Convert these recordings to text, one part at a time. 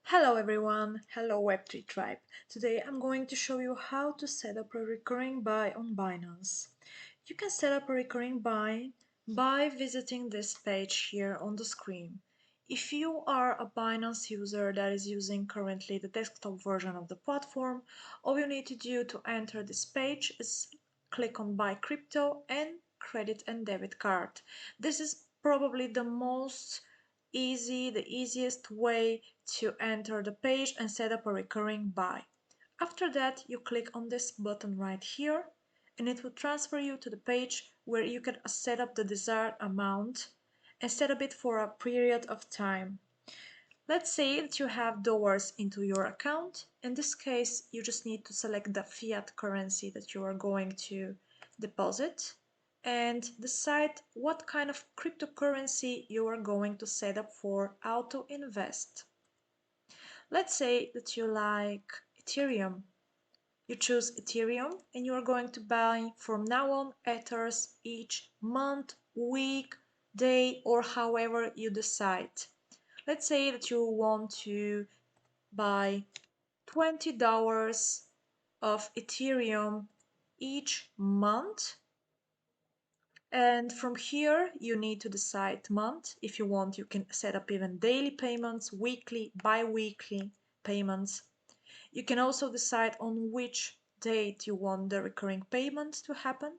Hello everyone, hello Web3 tribe. Today I'm going to show you how to set up a recurring buy on Binance. You can set up a recurring buy by visiting this page here on the screen. If you are a Binance user that is using currently the desktop version of the platform, all you need to do to enter this page is click on Buy Crypto and Credit and Debit Card. This is probably the easiest way to enter the page and set up a recurring buy. After that, you click on this button right here and it will transfer you to the page where you can set up the desired amount and set up it for a period of time. Let's say that you have dollars into your account. In this case, you just need to select the fiat currency that you are going to deposit and decide what kind of cryptocurrency you are going to set up for auto invest. Let's say that you like Ethereum. You choose Ethereum and you are going to buy from now on Ethers each month, week, day, or however you decide. Let's say that you want to buy $20 of Ethereum each month. And from here, you need to decide month. If you want, you can set up even daily payments, weekly, bi-weekly payments. You can also decide on which date you want the recurring payment to happen.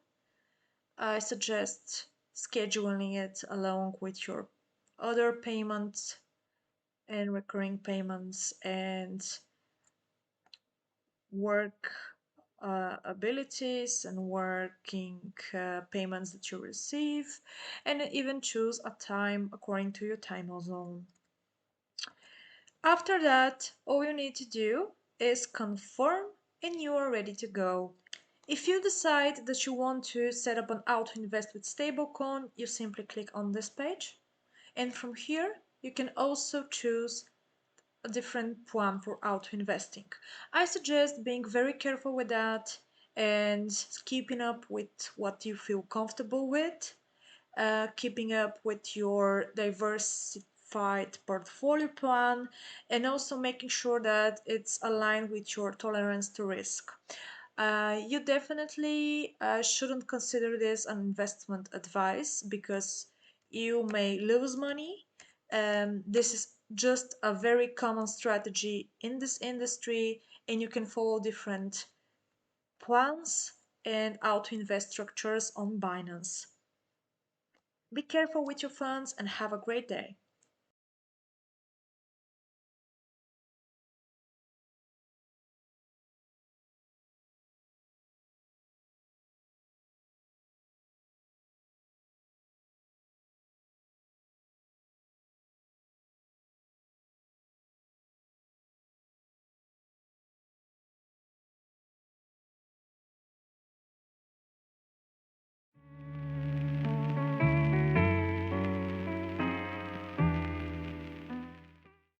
I suggest scheduling it along with your other payments and recurring payments and work abilities and working payments that you receive, and even choose a time according to your time zone. After that, all you need to do is confirm and you are ready to go. If you decide that you want to set up an auto invest with stablecoin, you simply click on this page, and from here you can also choose a different plan for auto investing. I suggest being very careful with that and keeping up with what you feel comfortable with, keeping up with your diversified portfolio plan, and also making sure that it's aligned with your tolerance to risk. You definitely shouldn't consider this an investment advice because you may lose money. This is just a very common strategy in this industry, and you can follow different plans and auto invest structures on Binance. Be careful with your funds and have a great day.